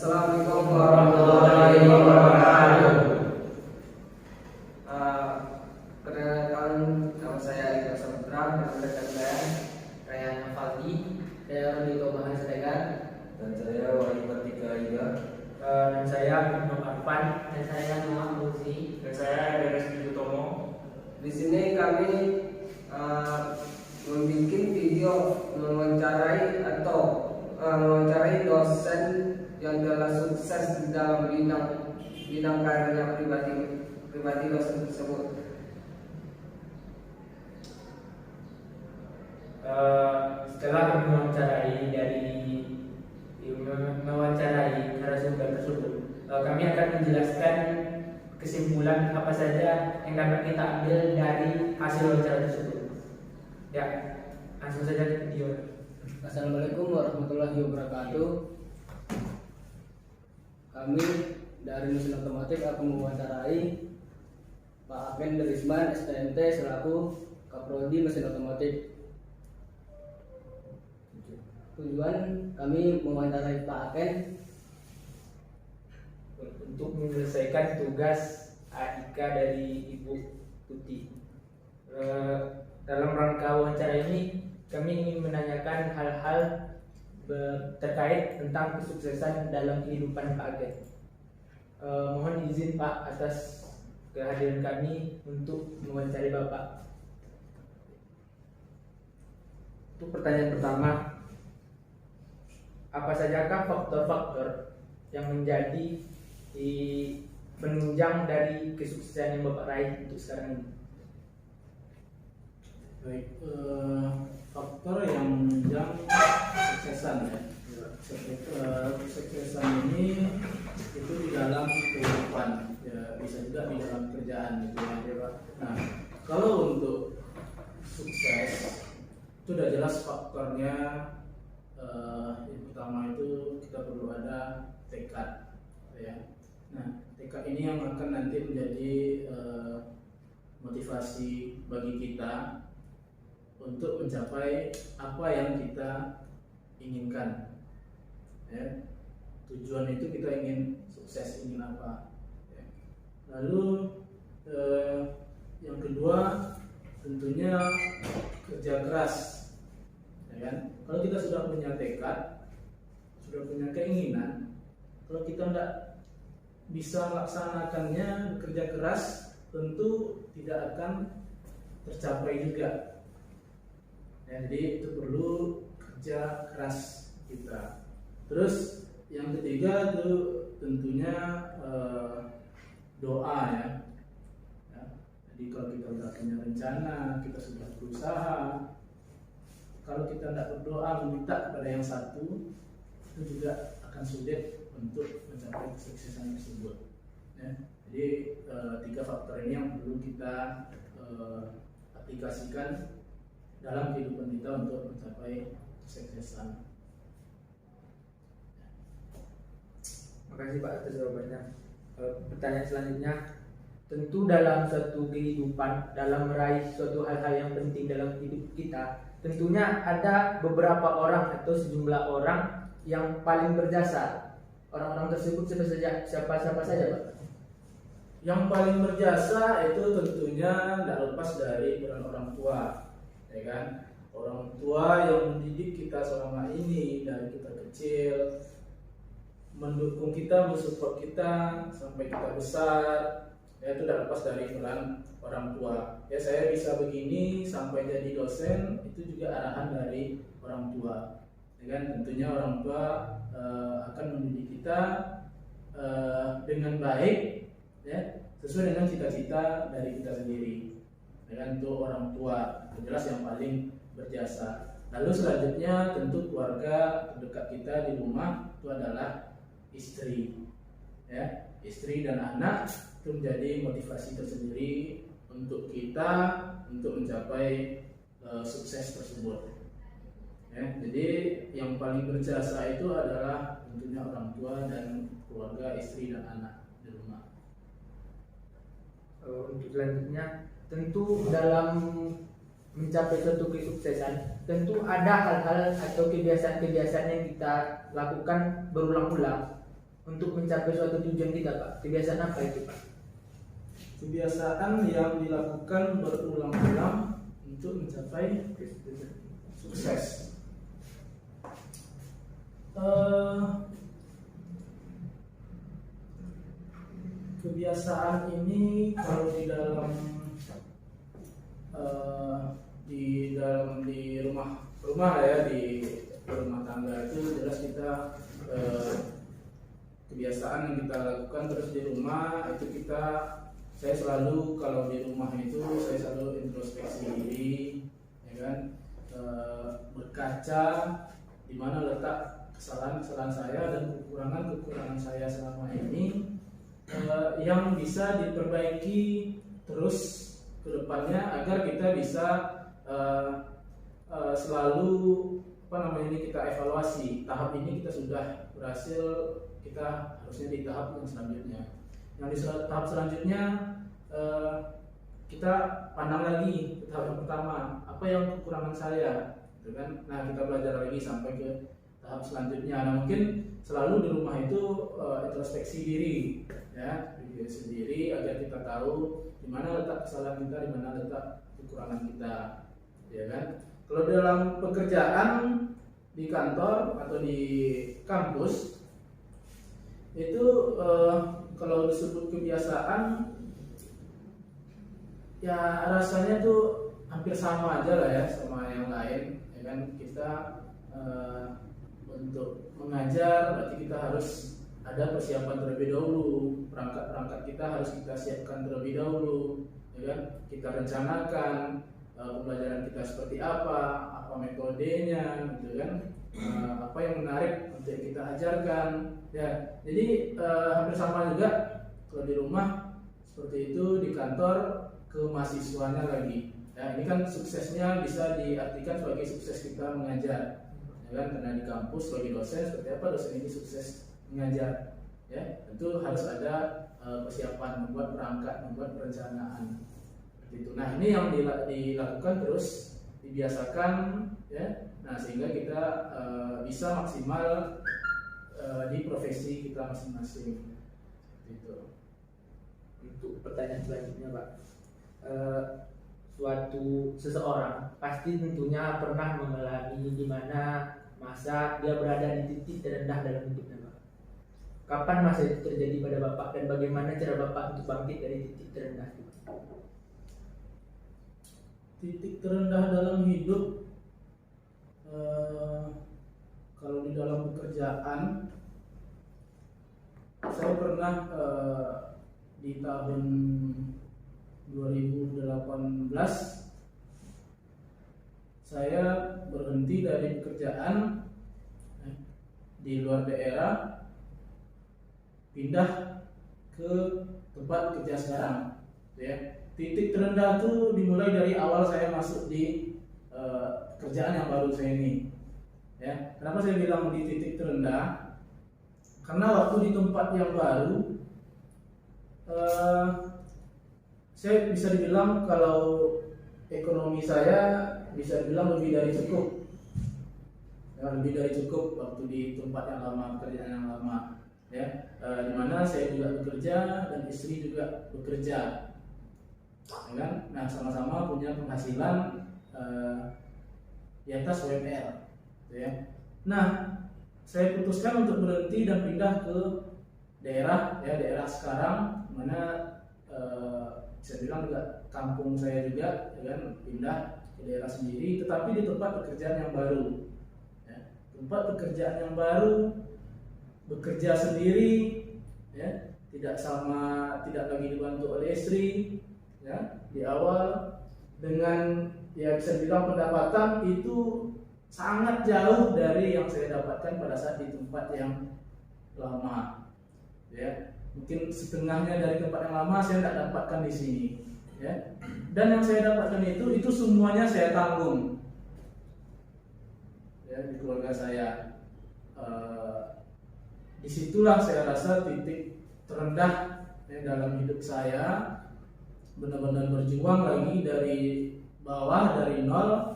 Assalamualaikum warahmatullahi wabarakatuh. Perkenalkan, nama saya Ika Saputra, dan rekan saya Rayana Faldi, saya Rudito Mahasregan, Dan saya Wahyu Kartika Ida. Dan saya Ibnu Arfan. Dan saya Muhammad Muzi. Dan saya Denis Pijutomo. Di sini kami membuat video mewawancarai dosen yang telah sukses di dalam bidang karirnya pribadi dosen tersebut. Setelah kami mewawancarai narasumber tersebut, kami akan menjelaskan kesimpulan apa saja yang dapat kita ambil dari hasil wawancara tersebut. Ya, langsung saja ke video. Assalamualaikum warahmatullahi wabarakatuh. Kami dari Mesin Otomotif akan mewawancarai Pak Aken Derisman STMT selaku Kaprodi Mesin Otomotif. Tujuan kami mewawancarai Pak Aken untuk menyelesaikan tugas AIK dari Ibu Tuti. Dalam rangka wawancara ini kami ingin menanyakan hal-hal terkait tentang kesuksesan dalam kehidupan Pak Aken. Mohon izin Pak atas kehadiran kami untuk mewawancarai Bapak. Untuk pertanyaan pertama, apa sajakah faktor-faktor yang menjadi penunjang dari kesuksesan yang Bapak raih untuk sekarang ini? Baik, faktor yang menunjang kesuksesan ya. Kesuksesan ini itu di dalam kehidupan, ya, bisa juga di dalam kerjaan gitu ya, Pak. Nah, kalau untuk sukses itu sudah jelas faktornya. Yang pertama itu kita perlu ada tekad, ya. Nah, tekad ini yang akan nanti menjadi motivasi bagi kita untuk mencapai apa yang kita inginkan, ya. Tujuan itu kita ingin sukses, ingin apa, ya. Lalu yang kedua tentunya kerja keras, ya kan. Kalau kita sudah punya tekad, sudah punya keinginan, kalau kita tidak bisa melaksanakannya, bekerja keras, tentu tidak akan tercapai juga. Ya, jadi itu perlu kerja keras kita. Terus yang ketiga itu tentunya doa, ya. Jadi kalau kita sudah punya rencana, kita sudah berusaha, kalau kita tidak berdoa meminta kepada yang satu, itu juga akan sulit untuk mencapai kesuksesan tersebut, ya. Jadi tiga faktor ini yang perlu kita aplikasikan dalam kehidupan kita untuk mencapai kesuksesan. Makasih Pak atas jawabannya. Pertanyaan selanjutnya, tentu dalam suatu kehidupan, dalam meraih suatu hal-hal yang penting dalam hidup kita, tentunya ada beberapa orang atau sejumlah orang yang paling berjasa. Orang-orang tersebut siapa saja Pak? Yang paling berjasa itu tentunya tidak lepas dari peran orang tua, ya kan? Orang tua yang mendidik kita selama ini dari kita kecil, mendukung kita, mensupport kita sampai kita besar, ya, itu tidak lepas dari peran orang tua. Ya, saya bisa begini sampai jadi dosen itu juga arahan dari orang tua, ya kan? Tentunya orang tua akan mendidik kita dengan baik, ya, sesuai dengan cita-cita dari kita sendiri, ya kan? Itu orang tua jelas yang paling berjasa. Lalu selanjutnya tentu keluarga terdekat kita di rumah itu adalah istri, ya. Istri dan anak itu menjadi motivasi tersendiri untuk kita untuk mencapai sukses tersebut, ya. Jadi yang paling berjasa itu adalah tentunya orang tua dan keluarga, istri dan anak di rumah. Untuk selanjutnya, tentu dalam mencapai suatu kesuksesan, tentu ada hal-hal atau kebiasaan-kebiasaan yang kita lakukan berulang-ulang. untuk mencapai suatu tujuan kita, Pak? Kebiasaan apa itu, Pak? Kebiasaan yang dilakukan berulang-ulang untuk mencapai sukses. Kebiasaan ini kalau di rumah ya, di rumah tangga itu jelas kita kebiasaan yang kita lakukan terus di rumah itu saya selalu kalau di rumah itu saya selalu introspeksi diri, ya kan, berkaca di mana letak kesalahan-kesalahan saya dan kekurangan-kekurangan saya selama ini yang bisa diperbaiki terus ke depannya agar kita bisa selalu kita evaluasi tahap ini kita sudah berhasil, kita harusnya di tahap yang selanjutnya. Yang di tahap selanjutnya kita pandang lagi ke tahap yang pertama, apa yang kekurangan saya, gitu kan? Nah, kita belajar lagi sampai ke tahap selanjutnya. Nah, mungkin selalu di rumah itu introspeksi diri, ya, diri sendiri agar kita tahu di mana letak kesalahan kita, di mana letak kekurangan kita, ya kan? Kalau dalam pekerjaan di kantor atau di kampus itu kalau disebut kebiasaan ya rasanya tuh hampir sama aja lah ya sama yang lain, ya kan? Kita untuk mengajar berarti kita harus ada persiapan terlebih dahulu, perangkat-perangkat kita harus kita siapkan terlebih dahulu, ya kan? Kita rencanakan pembelajaran kita seperti apa metodenya, gitu kan? Apa yang menarik untuk kita ajarkan, ya. Jadi hampir sama juga kalau di rumah seperti itu, di kantor ke mahasiswanya lagi. Ya, ini kan suksesnya bisa diartikan sebagai sukses kita mengajar, ya kan? Karena di kampus sebagai dosen seperti apa dosen ini sukses mengajar, ya. Tentu harus ada persiapan, membuat perangkat, membuat perencanaan seperti itu. Nah, ini yang dilakukan terus, dibiasakan, ya. Nah, sehingga kita bisa maksimal di profesi kita masing-masing. Gitu. Untuk pertanyaan selanjutnya, Pak, seseorang pasti tentunya pernah mengalami di mana masa dia berada di titik terendah dalam hidupnya, Pak. Kapan masa itu terjadi pada Bapak dan bagaimana cara Bapak untuk bangkit dari titik terendah itu? Titik terendah dalam hidup, kalau di dalam pekerjaan saya pernah di tahun 2018 saya berhenti dari pekerjaan di luar daerah, pindah ke tempat kerja sekarang, ya. Titik terendah itu dimulai dari awal saya masuk di kerjaan yang baru saya ini, ya. Kenapa saya bilang di titik terendah? Karena waktu di tempat yang baru saya bisa dibilang kalau ekonomi saya bisa dibilang lebih dari cukup, ya, lebih dari cukup waktu di tempat yang lama, pekerjaan yang lama, ya. Dimana saya juga bekerja dan istri juga bekerja, ya kan? Nah, sama-sama punya penghasilan di atas UMR, ya. Nah, saya putuskan untuk berhenti dan pindah ke daerah, ya, daerah sekarang, mana bisa bilang juga kampung saya juga, ya kan, pindah ke daerah sendiri, tetapi di tempat pekerjaan yang baru, ya. Tempat pekerjaan yang baru, bekerja sendiri, ya, tidak lagi dibantu oleh istri, ya, di awal, dengan ya bisa dibilang pendapatan itu sangat jauh dari yang saya dapatkan pada saat di tempat yang lama, ya. Mungkin setengahnya dari tempat yang lama saya tidak dapatkan di sini, ya. Dan yang saya dapatkan itu semuanya saya tanggung, ya, di keluarga saya. Disitulah saya rasa titik terendah, ya, dalam hidup saya. Benar-benar berjuang lagi dari bawah, dari nol,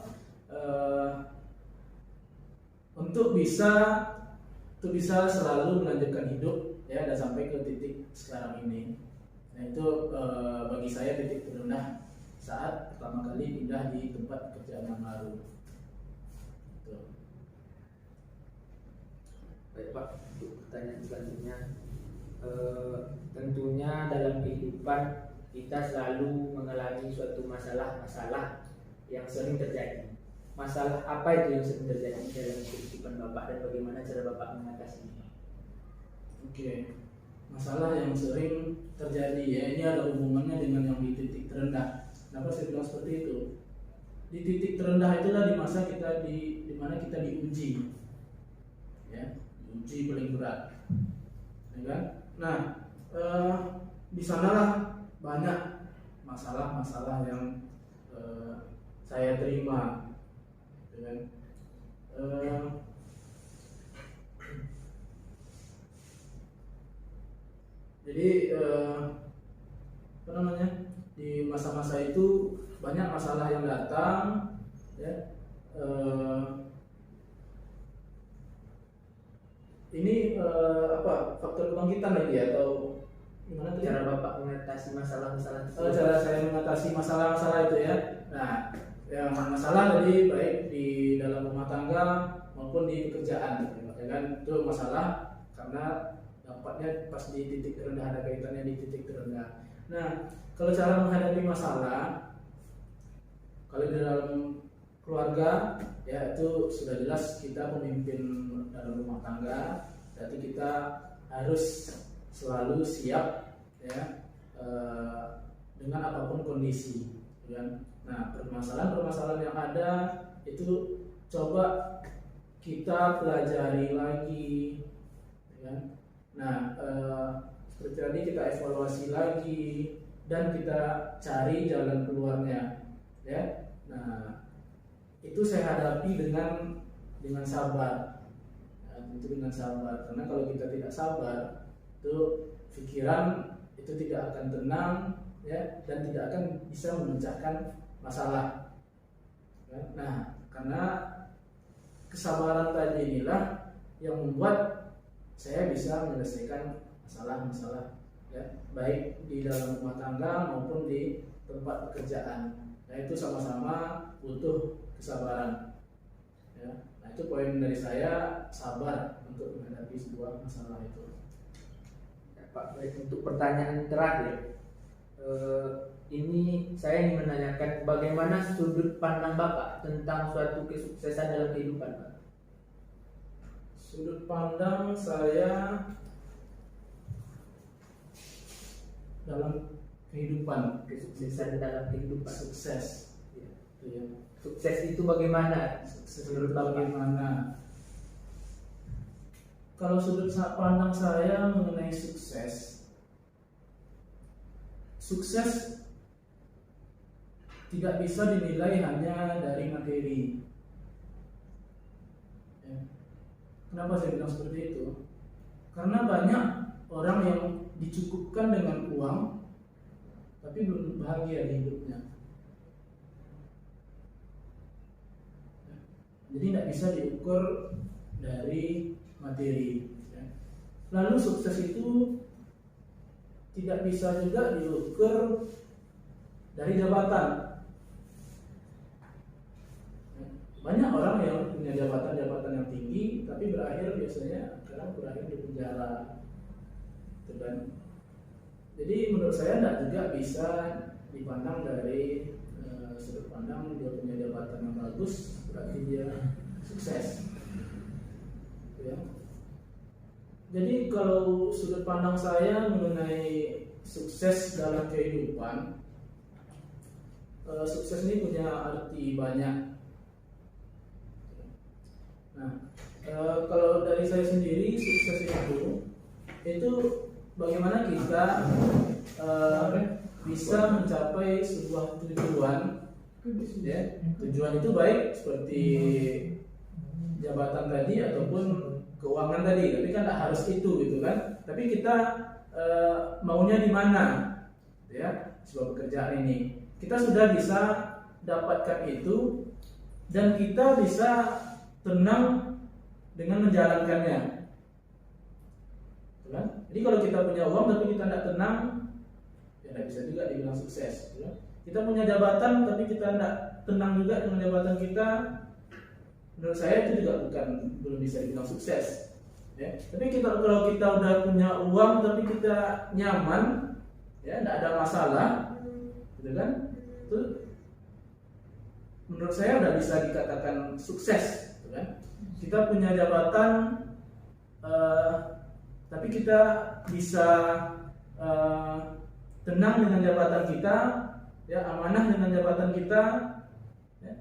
untuk bisa selalu melanjutkan hidup sampai ke titik sekarang ini. Nah itu bagi saya titik terendah saat pertama kali pindah di tempat pekerjaan yang baru. Gitu. Baik Pak, untuk pertanyaan selanjutnya, tentunya dalam kehidupan kita selalu mengalami suatu masalah-masalah yang sering terjadi. Masalah apa itu yang sering terjadi dalam kehidupan Bapak dan bagaimana cara Bapak mengatasinya? Oke, masalah yang sering terjadi ya, ini ada hubungannya dengan yang di titik terendah. Kenapa saya bilang seperti itu? Di titik terendah itulah di masa kita di mana kita diuji, ya, diuji paling berat, ya kan? Nah, di sanalah banyak masalah-masalah yang saya terima, ya kan? Jadi apa namanya, di masa-masa itu banyak masalah yang datang, ya. Ini apa faktor kebangkitan lagi atau gimana tuh? Cara Bapak mengatasi masalah-masalah tersebut? Cara saya mengatasi masalah-masalah itu ya. Nah, yang masalah tadi baik di dalam rumah tangga maupun di pekerjaan, ya kan? Itu masalah karena dampaknya pas di titik terendah, ada kaitannya di titik terendah. Nah, kalau cara menghadapi masalah, kalau di dalam keluarga, ya itu sudah jelas kita pemimpin dalam rumah tangga, berarti kita harus selalu siap, ya, dengan apapun kondisi, ya. Nah, permasalahan-permasalahan yang ada itu coba kita pelajari lagi, ya. Nah, seperti tadi kita evaluasi lagi dan kita cari jalan keluarnya, ya. Nah, itu saya hadapi dengan sabar, ya, tentu dengan sabar. Karena kalau kita tidak sabar, itu pikiran itu tidak akan tenang, ya, dan tidak akan bisa memecahkan masalah. Ya. Nah, karena kesabaran tadi inilah yang membuat saya bisa menyelesaikan masalah-masalah, ya, baik di dalam rumah tangga maupun di tempat pekerjaan. Nah, itu sama-sama butuh kesabaran, ya. Nah, itu poin dari saya, sabar untuk menghadapi sebuah masalah itu. Ya, Pak, baik, untuk pertanyaan terakhir, ini saya ingin menanyakan bagaimana sudut pandang Bapak tentang suatu kesuksesan dalam kehidupan, Pak? Sudut pandang saya dalam kehidupan, Kesuksesan dalam kehidupan. sukses, Ya. itu ya. Sukses itu bagaimana? Sukses itu bagaimana? Kalau sudut pandang saya mengenai sukses, sukses tidak bisa dinilai hanya dari materi. Ya. Kenapa saya bilang seperti itu? Karena banyak orang yang dicukupkan dengan uang, tapi belum bahagia di hidupnya. Jadi tidak bisa diukur dari materi. Ya. Lalu sukses itu tidak bisa juga diukur dari jabatan. Banyak orang yang punya jabatan-jabatan yang tinggi, tapi berakhir biasanya kadang berakhir di penjara, gitu kan. Jadi menurut saya tidak juga bisa dipandang dari sudut pandang dia punya jabatan yang bagus berarti dia sukses, ya. Jadi kalau sudut pandang saya mengenai sukses dalam kehidupan, sukses ini punya arti banyak. Nah, kalau dari saya sendiri, sukses itu bagaimana kita bisa mencapai sebuah tujuan, ya. Tujuan itu baik seperti jabatan tadi ataupun keuangan tadi, tapi kan tidak harus itu, gitu kan. Tapi kita maunya di mana, ya, sebuah pekerjaan ini. Kita sudah bisa dapatkan itu dan kita bisa tenang dengan menjalankannya. kan? Jadi kalau kita punya uang tapi kita tidak tenang, ya tidak bisa juga dibilang sukses. Kan? Kita punya jabatan tapi kita tidak tenang juga dengan jabatan kita, menurut saya itu juga belum bisa dibilang sukses. Ya. Tapi kalau kita udah punya uang tapi kita nyaman, ya tidak ada masalah, gitu kan? Itu menurut saya udah bisa dikatakan sukses, gitu kan? Kita punya jabatan, tapi kita bisa tenang dengan jabatan kita, ya amanah dengan jabatan kita. Ya.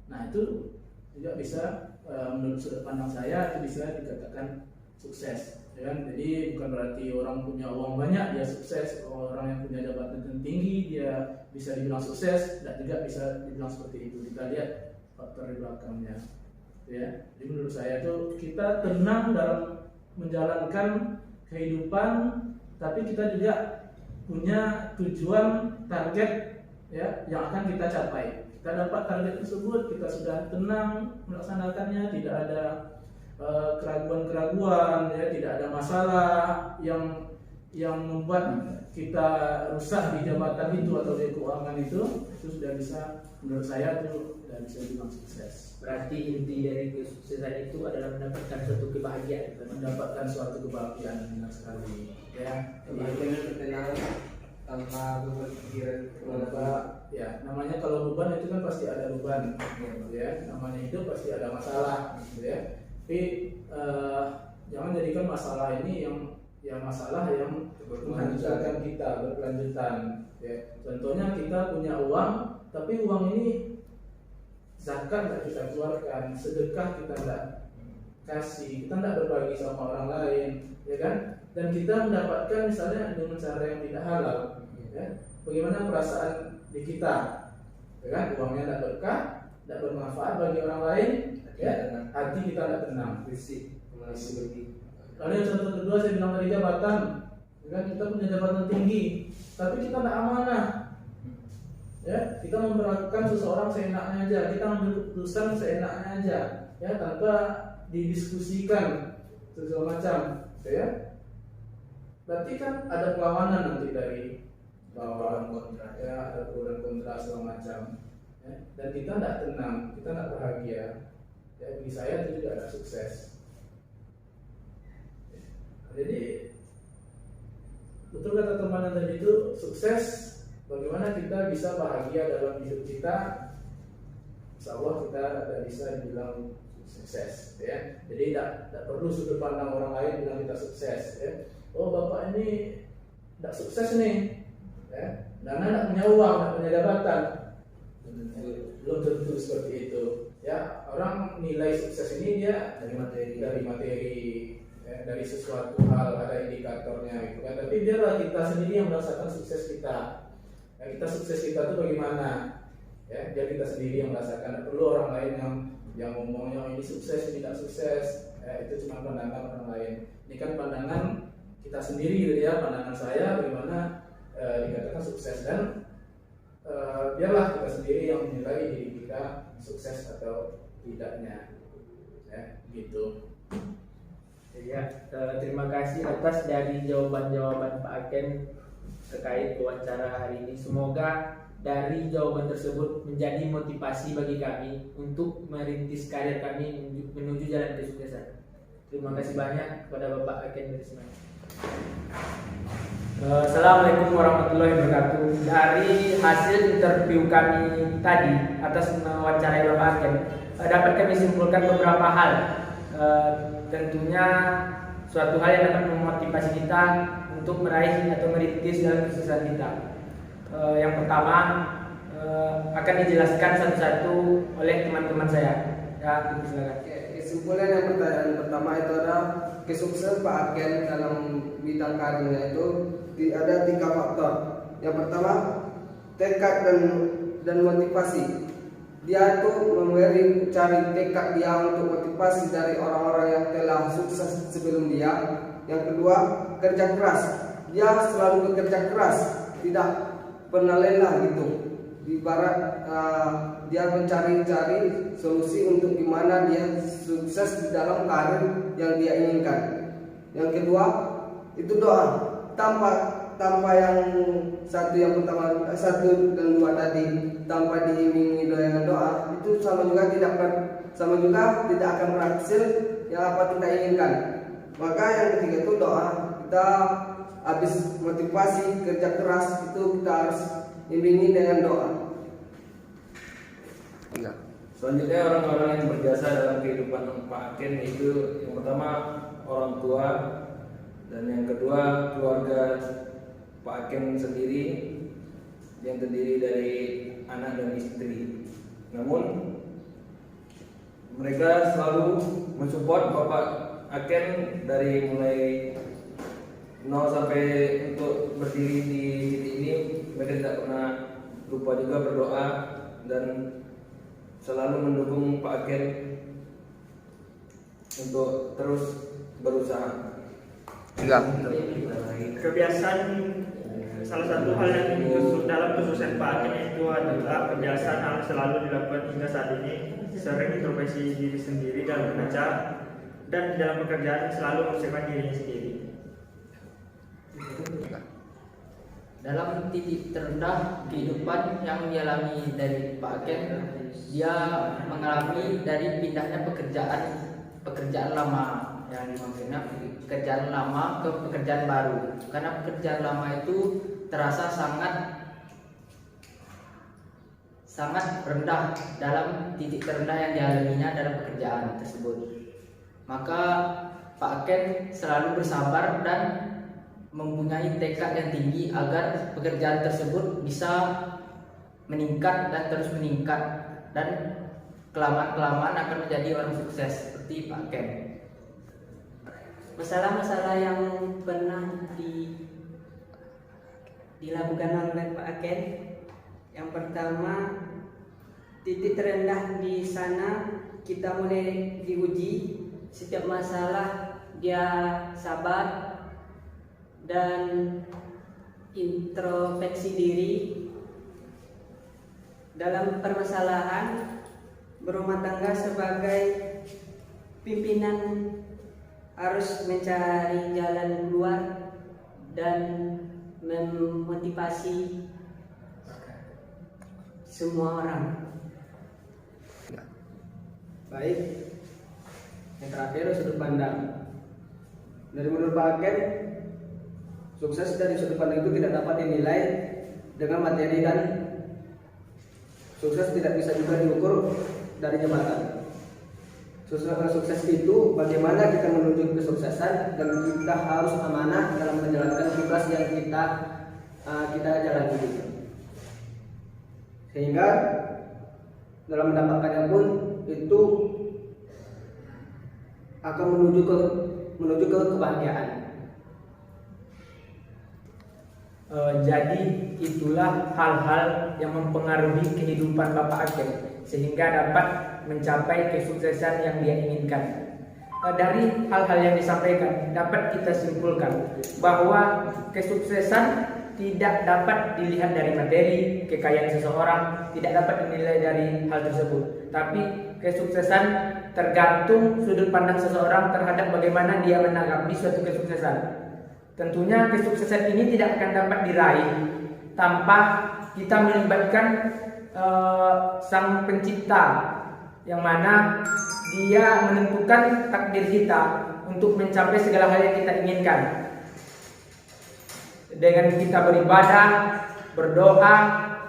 Nah itu juga bisa menurut sudut pandang saya itu bisa dikatakan sukses. Ya kan? Jadi bukan berarti orang punya uang banyak dia sukses, orang yang punya jabatan tinggi dia bisa dibilang sukses, dan juga bisa dibilang seperti itu. Kita lihat faktor di belakangnya. Ya, jadi menurut saya itu kita tenang dalam menjalankan kehidupan, tapi kita juga punya tujuan target ya yang akan kita capai. Kita dapat target tersebut, kita sudah tenang melaksanakannya, tidak ada keraguan-keraguan, ya, tidak ada masalah yang membuat kita rusak di jabatan itu atau di keuangan itu sudah bisa, menurut saya itu sudah bisa dibilang sukses. Berarti inti dari kesuksesan itu adalah mendapatkan suatu kebahagiaan. Mendapatkan suatu kebahagiaan benar sekali. Ya, Kebahagiaan tenang tanpa beban pikiran. Ya, namanya kalau beban itu kan pasti ada beban, ya. Namanya hidup pasti ada masalah, gitu ya. Tapi jangan jadikan masalah ini yang masalah yang menghancurkan kita berkelanjutan. Ya. Contohnya kita punya uang, tapi uang ini zakat tidak kita keluarkan, sedekah kita tidak kasih, kita tidak berbagi sama orang lain, ya kan? Dan kita mendapatkan misalnya dengan cara yang tidak halal, ya. Bagaimana perasaan di kita, ya kan? Uangnya tidak berkah, tidak bermanfaat bagi orang lain, ya. Hati kita tidak tenang, Fisik, Lalu yang contoh kedua saya bilang tadi jabatan, ya kan? Kita punya jabatan tinggi, tapi kita tidak amanah. Ya, kita memperlakukan seseorang seenaknya aja, kita ambil keputusan seenaknya aja, ya tanpa didiskusikan segala macam, ya. Berarti kan ada perlawanan nanti dari bawah, ya ada pro dan kontra segala macam, ya. Dan kita tidak tenang, kita tidak bahagia. Ya, bagi saya itu juga ada sukses. Jadi betul kata teman tadi itu sukses. Bagaimana kita bisa bahagia dalam hidup kita? Insya Allah kita tidak bisa dibilang sukses, ya. Jadi tidak perlu sudut pandang orang lain bilang kita sukses, ya. Oh bapak ini tidak sukses nih, ya. Karena tidak punya uang, tidak punya jabatan. Belum tentu seperti itu, ya. Orang nilai sukses ini dia dari materi, ya, dari sesuatu hal, ada indikatornya, gitu kan. Tapi biarlah kita sendiri yang merasakan sukses kita. Ya, kita sukses kita itu bagaimana? Ya, biar kita sendiri yang merasakan. Tidak perlu orang lain yang ngomongnya ini sukses, ini tidak sukses. Ya, itu cuma pandangan orang lain. Ini kan pandangan kita sendiri, gitu ya. Pandangan saya bagaimana dikatakan sukses, dan biarlah kita sendiri yang menilai diri kita sukses atau tidaknya. Ya, gitu. Ya, terima kasih atas dari jawaban-jawaban Pak Aken terkait wawancara hari ini. Semoga dari jawaban tersebut menjadi motivasi bagi kami untuk merintis karir kami menuju jalan kesuksesan. Terima kasih banyak kepada Bapak Aken Darisman. Assalamualaikum warahmatullahi wabarakatuh. Dari hasil interview kami tadi atas mewawancarai Bapak Aken, dapat kami simpulkan beberapa hal. Tentunya suatu hal yang dapat memotivasi kita untuk meraih atau merintis dalam kesuksesan kita. Yang pertama akan dijelaskan satu-satu oleh teman-teman saya. Ya, silakan. Kesimpulan yang pertama itu adalah kesuksesan Pak Aken dalam bidang karirnya itu ada 3 faktor. Yang pertama tekad dan motivasi. Dia itu cari tekad dia untuk motivasi dari orang-orang yang telah sukses sebelum dia. Yang kedua, kerja keras. Dia selalu bekerja keras, tidak pernah lelah gitu. Ibarat dia mencari-cari solusi untuk gimana dia sukses di dalam karir yang dia inginkan. Yang kedua, itu doa tanpa yang pertama satu dan dua tadi, tanpa diiringi dengan doa, itu sama juga tidak akan berhasil yang apa kita inginkan. Maka yang ketiga itu doa. Kita habis motivasi kerja keras itu kita harus iringi dengan doa. Selanjutnya orang-orang yang berjasa dalam kehidupan Pak Aken itu yang pertama orang tua, dan yang kedua keluarga Pak Aken sendiri yang terdiri dari anak dan istri. Namun mereka selalu mensupport Bapak Aken dari mulai 0 sampai untuk berdiri di titik ini. Mereka tidak pernah lupa juga berdoa dan selalu mendukung Pak Aken untuk terus berusaha. Kebiasaan salah satu hal yang dalam kesuksesan Pak Aken itu adalah kebiasaan yang selalu dilakukan hingga saat ini, sering introspeksi diri sendiri dalam membaca dan di dalam pekerjaan selalu mempersiapkan dirinya sendiri. Dalam titik terendah kehidupan yang dialami dari Pak Aken, dia mengalami dari pindahnya pekerjaan lama, yang maksudnya pekerjaan lama ke pekerjaan baru. Karena pekerjaan lama itu terasa sangat rendah dalam titik terendah yang dialaminya dalam pekerjaan tersebut. Maka Pak Aken selalu bersabar dan mempunyai tekad yang tinggi agar pekerjaan tersebut bisa meningkat dan terus meningkat, dan kelamaan akan menjadi orang sukses seperti Pak Aken. Masalah-masalah yang pernah dilakukan oleh Pak Aken, yang pertama, titik terendah di sana kita mulai diuji. Setiap masalah dia sabar dan introspeksi diri. Dalam permasalahan berumah tangga sebagai pimpinan harus mencari jalan keluar dan memotivasi semua orang. Baik, yang terakhir sudut pandang. Dari menurut Pak Aken, sukses dari sudut pandang itu tidak dapat dinilai dengan materi, dan sukses tidak bisa juga diukur dari jabatan. Sukses itu bagaimana kita menuju kesuksesan, dan kita harus amanah dalam menjalankan tugas yang kita jalani. Sehingga dalam mendapatkannya pun itu akan menuju ke kebahagiaan. Jadi itulah hal-hal yang mempengaruhi kehidupan Bapak Aken sehingga dapat mencapai kesuksesan yang dia inginkan. Dari hal-hal yang disampaikan dapat kita simpulkan bahwa kesuksesan tidak dapat dilihat dari materi, kekayaan seseorang, tidak dapat dinilai dari hal tersebut. Tapi kesuksesan tergantung sudut pandang seseorang terhadap bagaimana dia menanggapi suatu kesuksesan. Tentunya kesuksesan ini tidak akan dapat diraih tanpa kita melibatkan Sang Pencipta, yang mana dia menentukan takdir kita untuk mencapai segala hal yang kita inginkan. Dengan kita beribadah, berdoa,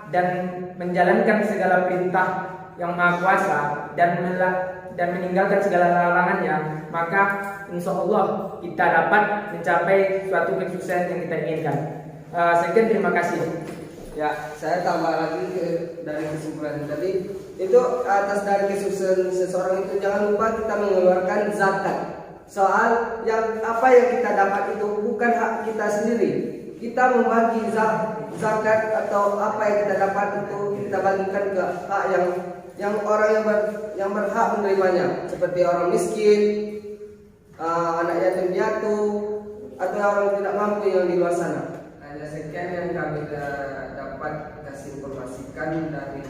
dan menjalankan segala perintah yang Maha Kuasa dan meninggalkan segala larangannya, maka insya Allah kita dapat mencapai suatu kesuksesan yang kita inginkan. Sekian, terima kasih. Ya, saya tambah lagi dari kesimpulan tadi, itu atas dari kesuksesan seseorang itu jangan lupa kita mengeluarkan zakat. Soal yang apa yang kita dapat itu bukan hak kita sendiri. Kita membagi zakat atau apa yang kita dapat itu kita bagikan ke hak yang orang yang berhak menerimanya, seperti orang miskin, anak yatim piatu, atau orang yang tidak mampu yang di luar sana. Hanya sekian yang kami dapat kasih informasikan dari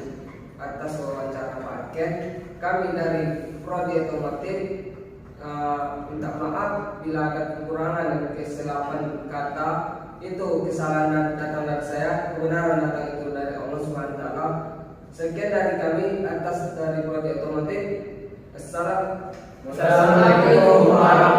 atas wawancara Pak Aken. Kami dari Prodi Otomotif minta maaf bila ada kekurangan dan kesilapan kata. Itu kesalahan datang dari saya, kebenaran datang itu dari Allah Subhanahu wa taala. Sekian dari kami atas dari Prodi Otomotif. Assalamualaikum warahmatullahi wabarakatuh.